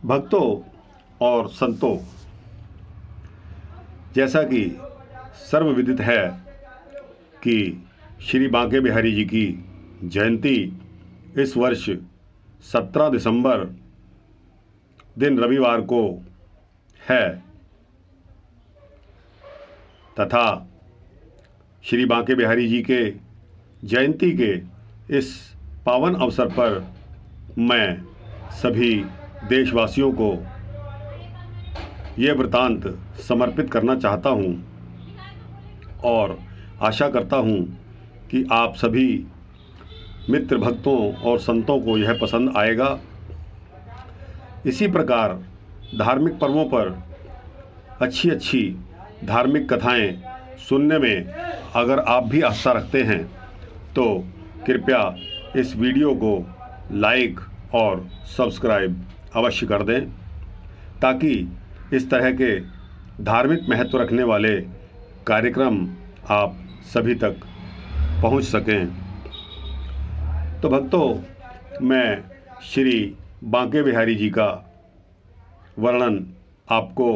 भक्तों और संतों, जैसा कि सर्वविदित है कि श्री बांके बिहारी जी की जयंती इस वर्ष 17 दिसंबर दिन रविवार को है तथा श्री बांके बिहारी जी के जयंती के इस पावन अवसर पर मैं सभी देशवासियों को ये वृतांत समर्पित करना चाहता हूँ और आशा करता हूँ कि आप सभी मित्र भक्तों और संतों को यह पसंद आएगा। इसी प्रकार धार्मिक पर्वों पर अच्छी अच्छी धार्मिक कथाएं सुनने में अगर आप भी आस्था रखते हैं तो कृपया इस वीडियो को लाइक और सब्सक्राइब अवश्य कर दें ताकि इस तरह के धार्मिक महत्व रखने वाले कार्यक्रम आप सभी तक पहुंच सकें। तो भक्तों, मैं श्री बांके बिहारी जी का वर्णन आपको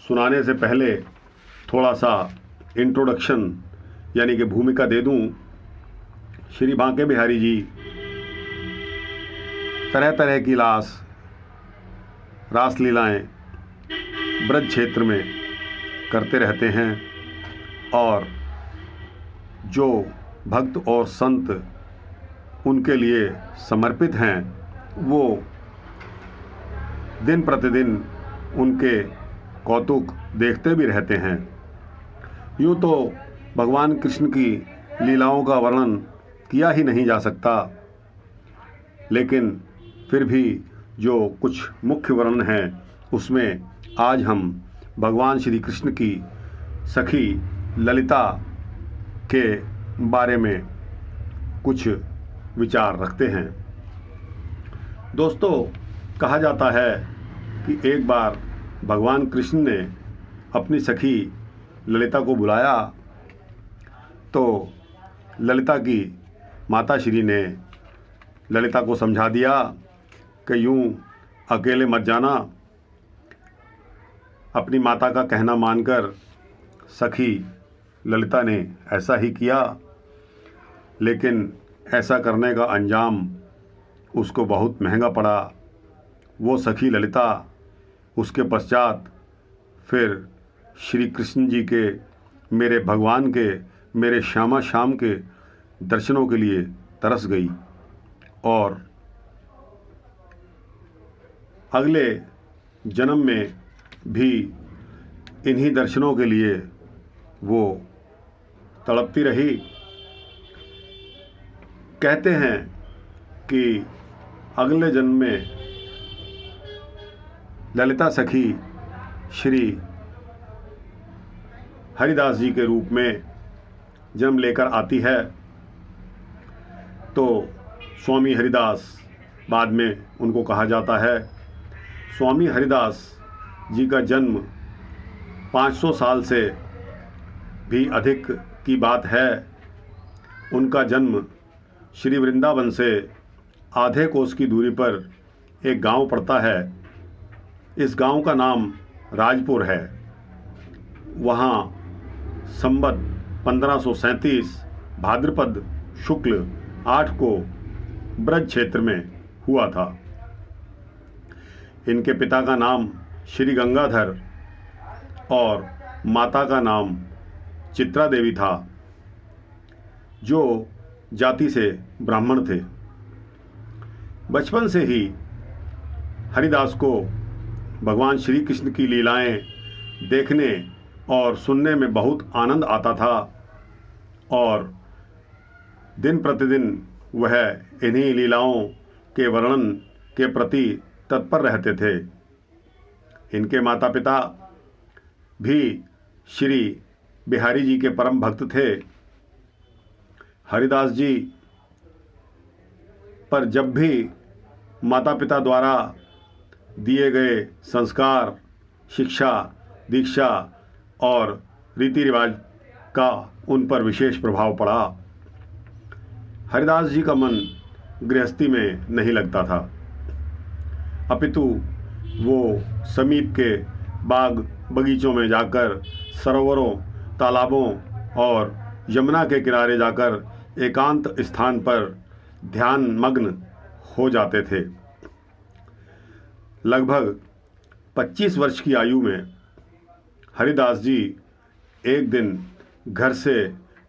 सुनाने से पहले थोड़ा सा इंट्रोडक्शन यानी कि भूमिका दे दूं। श्री बांके बिहारी जी तरह तरह की रास लीलाएं ब्रज क्षेत्र में करते रहते हैं और जो भक्त और संत उनके लिए समर्पित हैं वो दिन प्रतिदिन उनके कौतुक देखते भी रहते हैं। यूँ तो भगवान कृष्ण की लीलाओं का वर्णन किया ही नहीं जा सकता, लेकिन फिर भी जो कुछ मुख्य वर्णन है उसमें आज हम भगवान श्री कृष्ण की सखी ललिता के बारे में कुछ विचार रखते हैं। दोस्तों, कहा जाता है कि एक बार भगवान कृष्ण ने अपनी सखी ललिता को बुलाया तो ललिता की माता श्री ने ललिता को समझा दिया कि यूँ अकेले मत जाना। अपनी माता का कहना मानकर सखी ललिता ने ऐसा ही किया, लेकिन ऐसा करने का अंजाम उसको बहुत महंगा पड़ा। वो सखी ललिता उसके पश्चात फिर श्री कृष्ण जी के, मेरे भगवान के, मेरे श्यामा श्याम के दर्शनों के लिए तरस गई और अगले जन्म में भी इन्हीं दर्शनों के लिए वो तड़पती रही। कहते हैं कि अगले जन्म में ललिता सखी श्री हरिदास जी के रूप में जन्म लेकर आती है। तो स्वामी हरिदास, बाद में उनको कहा जाता है, स्वामी हरिदास जी का जन्म 500 साल से भी अधिक की बात है। उनका जन्म श्री वृंदावन से आधे कोस की दूरी पर एक गांव पड़ता है। इस गांव का नाम राजपुर है। वहाँ संवत 1537 भाद्रपद शुक्ल 8 को ब्रज क्षेत्र में हुआ था। इनके पिता का नाम श्री गंगाधर और माता का नाम चित्रा देवी था, जो जाति से ब्राह्मण थे। बचपन से ही हरिदास को भगवान श्री कृष्ण की लीलाएं देखने और सुनने में बहुत आनंद आता था और दिन प्रतिदिन वह इन्हीं लीलाओं के वर्णन के प्रति तत्पर रहते थे। इनके माता पिता भी श्री बिहारी जी के परम भक्त थे। हरिदास जी पर जब भी माता पिता द्वारा दिए गए संस्कार, शिक्षा, दीक्षा और रीति रिवाज का उन पर विशेष प्रभाव पड़ा। हरिदास जी का मन गृहस्थी में नहीं लगता था, अपितु वो समीप के बाग बगीचों में जाकर, सरोवरों, तालाबों और यमुना के किनारे जाकर एकांत स्थान पर ध्यान मग्न हो जाते थे। लगभग 25 वर्ष की आयु में हरिदास जी एक दिन घर से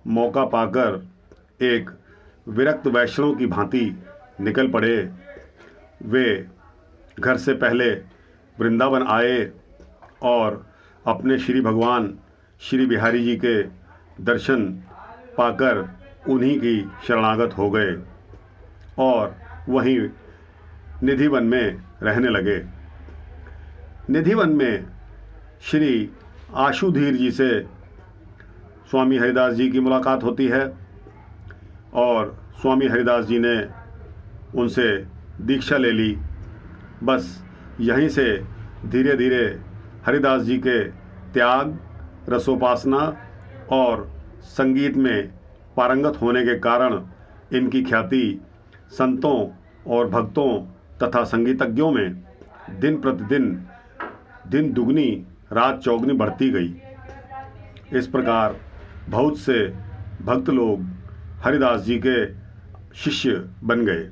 मौका पाकर एक विरक्त वैष्णव की भांति निकल पड़े। वे घर से पहले वृंदावन आए और अपने श्री भगवान श्री बिहारी जी के दर्शन पाकर उन्हीं की शरणागत हो गए और वहीं निधिवन में रहने लगे। निधिवन में श्री आशुधीर जी से स्वामी हरिदास जी की मुलाकात होती है और स्वामी हरिदास जी ने उनसे दीक्षा ले ली। बस यहीं से धीरे धीरे हरिदास जी के त्याग, रसोपासना और संगीत में पारंगत होने के कारण इनकी ख्याति संतों और भक्तों तथा संगीतज्ञों में दिन प्रतिदिन दिन दुगनी रात चौगुनी बढ़ती गई। इस प्रकार बहुत से भक्त लोग हरिदास जी के शिष्य बन गए।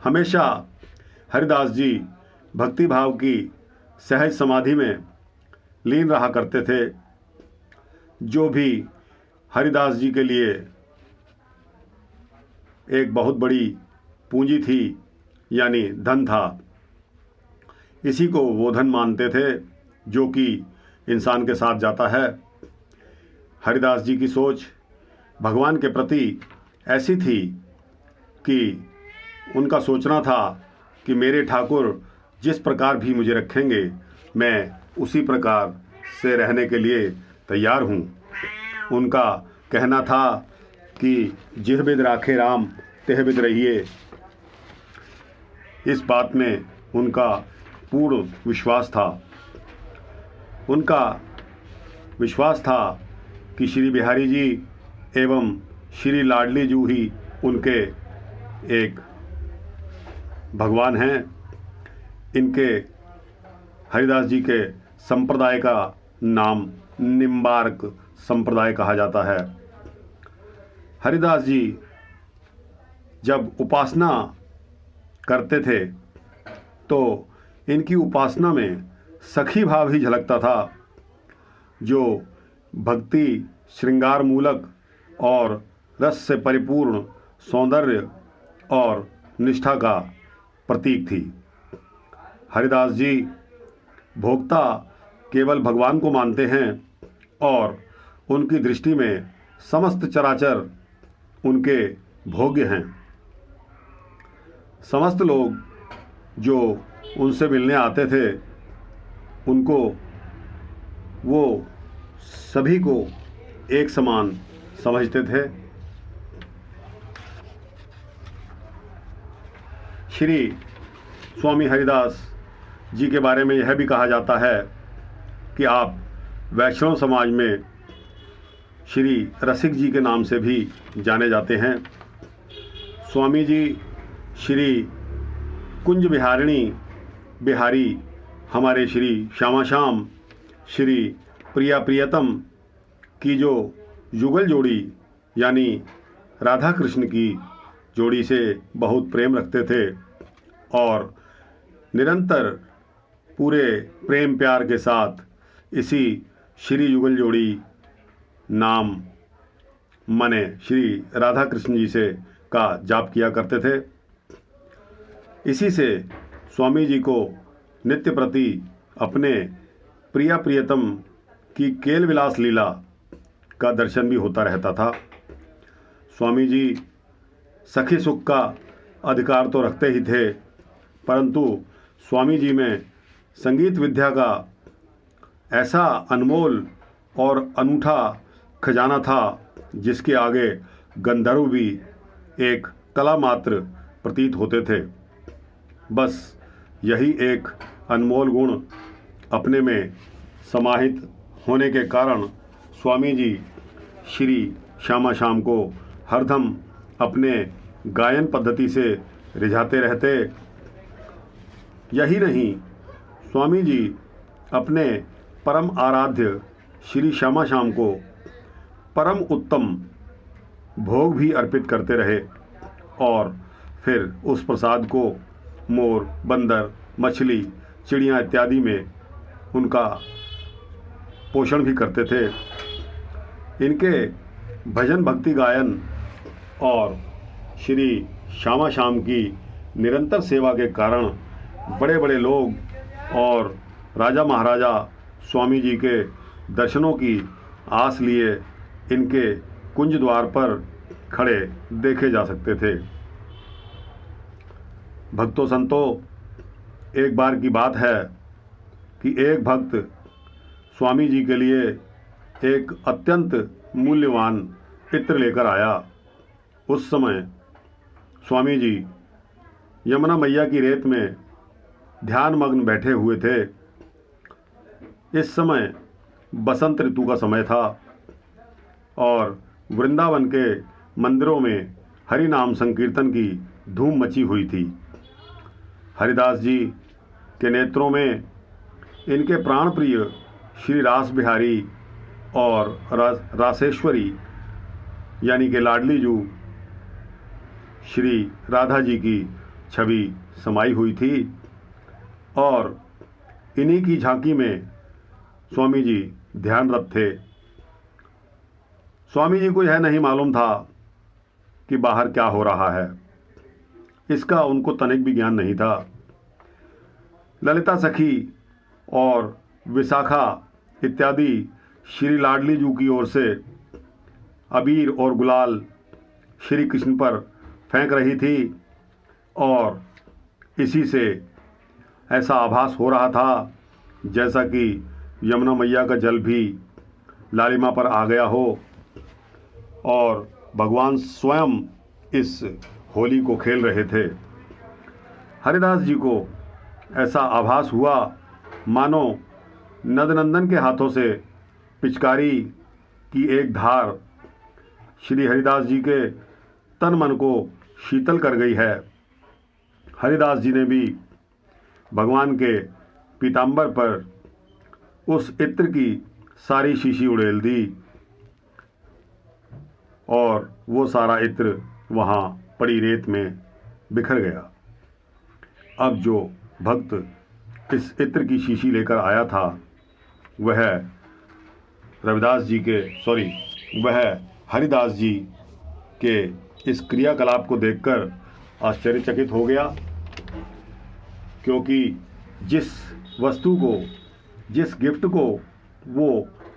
हमेशा हरिदास जी भक्ति भाव की सहज समाधि में लीन रहा करते थे। जो भी हरिदास जी के लिए एक बहुत बड़ी पूंजी थी, यानी धन था, इसी को वो धन मानते थे जो कि इंसान के साथ जाता है। हरिदास जी की सोच भगवान के प्रति ऐसी थी कि उनका सोचना था कि मेरे ठाकुर जिस प्रकार भी मुझे रखेंगे मैं उसी प्रकार से रहने के लिए तैयार हूँ। उनका कहना था कि जिह बिद राखे राम तेह बिद रहिए। इस बात में उनका पूर्ण विश्वास था। उनका विश्वास था कि श्री बिहारी जी एवं श्री लाडली जू ही उनके एक भगवान हैं। इनके हरिदास जी के संप्रदाय का नाम निम्बार्क संप्रदाय कहा जाता है। हरिदास जी जब उपासना करते थे तो इनकी उपासना में सखी भाव ही झलकता था, जो भक्ति श्रृंगार मूलक और रस से परिपूर्ण सौंदर्य और निष्ठा का प्रतीक थी। हरिदास जी भोक्ता केवल भगवान को मानते हैं और उनकी दृष्टि में समस्त चराचर उनके भोग्य हैं। समस्त लोग जो उनसे मिलने आते थे उनको वो सभी को एक समान समझते थे। श्री स्वामी हरिदास जी के बारे में यह भी कहा जाता है कि आप वैष्णव समाज में श्री रसिक जी के नाम से भी जाने जाते हैं। स्वामी जी श्री कुंज बिहारिणी बिहारी हमारे श्री श्यामा श्याम श्री प्रिया प्रियतम की जो युगल जोड़ी यानी राधा कृष्ण की जोड़ी से बहुत प्रेम रखते थे और निरंतर पूरे प्रेम प्यार के साथ इसी श्री युगल जोड़ी नाम माने श्री राधा कृष्ण जी से का जाप किया करते थे। इसी से स्वामी जी को नित्य प्रति अपने प्रिया प्रियतम की केल विलास लीला का दर्शन भी होता रहता था। स्वामी जी सखी सुख का अधिकार तो रखते ही थे, परंतु स्वामी जी में संगीत विद्या का ऐसा अनमोल और अनूठा खजाना था जिसके आगे गंधर्व भी एक कला मात्र प्रतीत होते थे। बस यही एक अनमोल गुण अपने में समाहित होने के कारण स्वामी जी श्री श्यामा श्याम को हरदम अपने गायन पद्धति से रिझाते रहते। यही नहीं, स्वामी जी अपने परम आराध्य श्री श्यामा श्याम को परम उत्तम भोग भी अर्पित करते रहे और फिर उस प्रसाद को मोर, बंदर, मछली, चिड़िया इत्यादि में उनका पोषण भी करते थे। इनके भजन भक्ति गायन और श्री श्यामा श्याम की निरंतर सेवा के कारण बड़े बड़े लोग और राजा महाराजा स्वामी जी के दर्शनों की आस लिए इनके कुंज द्वार पर खड़े देखे जा सकते थे। भक्तों संतों, एक बार की बात है कि एक भक्त स्वामी जी के लिए एक अत्यंत मूल्यवान इत्र लेकर आया। उस समय स्वामी जी यमुना मैया की रेत में ध्यान मग्न बैठे हुए थे। इस समय बसंत ऋतु का समय था और वृंदावन के मंदिरों में हरि नाम संकीर्तन की धूम मची हुई थी। हरिदास जी के नेत्रों में इनके प्राण प्रिय श्री रास बिहारी और रासेश्वरी यानी कि लाडली जू श्री राधा जी की छवि समाई हुई थी और इन्हीं की झांकी में स्वामी जी ध्यानरत थे। स्वामी जी को यह नहीं मालूम था कि बाहर क्या हो रहा है, इसका उनको तनिक भी ज्ञान नहीं था। ललिता सखी और विशाखा इत्यादि श्री लाडली जू की ओर से अबीर और गुलाल श्री कृष्ण पर फेंक रही थी और इसी से ऐसा आभास हो रहा था जैसा कि यमुना मैया का जल भी लालिमा पर आ गया हो और भगवान स्वयं इस होली को खेल रहे थे। हरिदास जी को ऐसा आभास हुआ मानो नदनंदन के हाथों से पिचकारी की एक धार श्री हरिदास जी के तन मन को शीतल कर गई है। हरिदास जी ने भी भगवान के पीताम्बर पर उस इत्र की सारी शीशी उड़ेल दी और वो सारा इत्र वहाँ पड़ी रेत में बिखर गया। अब जो भक्त इस इत्र की शीशी लेकर आया था वह हरिदास जी के इस क्रियाकलाप को देखकर आश्चर्यचकित हो गया, क्योंकि जिस वस्तु को, जिस गिफ्ट को वो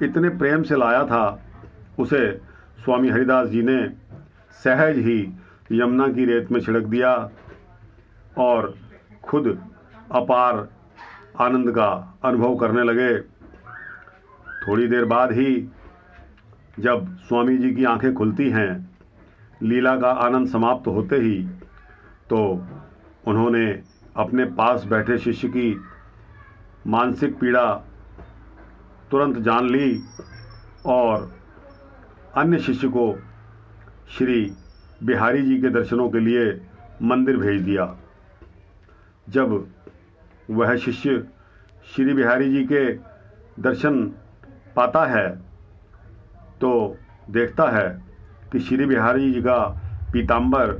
इतने प्रेम से लाया था उसे स्वामी हरिदास जी ने सहज ही यमुना की रेत में छिड़क दिया और खुद अपार आनंद का अनुभव करने लगे। थोड़ी देर बाद ही जब स्वामी जी की आंखें खुलती हैं, लीला का आनंद समाप्त होते ही, तो उन्होंने अपने पास बैठे शिष्य की मानसिक पीड़ा तुरंत जान ली और अन्य शिष्य को श्री बिहारी जी के दर्शनों के लिए मंदिर भेज दिया। जब वह शिष्य श्री बिहारी जी के दर्शन पाता है तो देखता है कि श्री बिहारी जी का पीताम्बर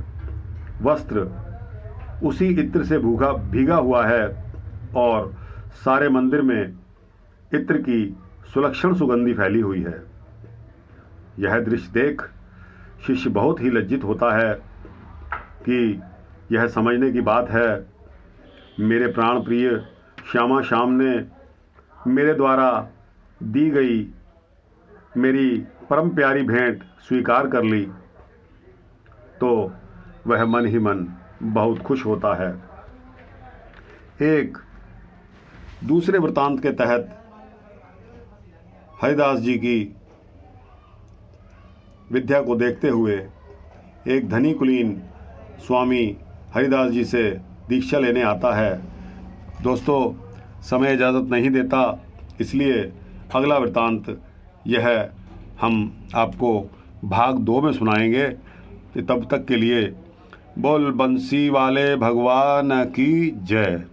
वस्त्र उसी इत्र से भीगा हुआ है और सारे मंदिर में इत्र की सुलक्षण सुगंधी फैली हुई है। यह दृश्य देख शिष्य बहुत ही लज्जित होता है कि यह समझने की बात है, मेरे प्राण प्रिय श्यामा श्याम ने मेरे द्वारा दी गई मेरी परम प्यारी भेंट स्वीकार कर ली, तो वह मन ही मन बहुत खुश होता है। एक दूसरे वृतांत के तहत हरिदास जी की विद्या को देखते हुए एक धनी कुलीन स्वामी हरिदास जी से दीक्षा लेने आता है। दोस्तों, समय इजाज़त नहीं देता, इसलिए अगला वृतांत यह हम आपको भाग 2 में सुनाएंगे। तब तक के लिए बोल बंसी वाले भगवान की जय।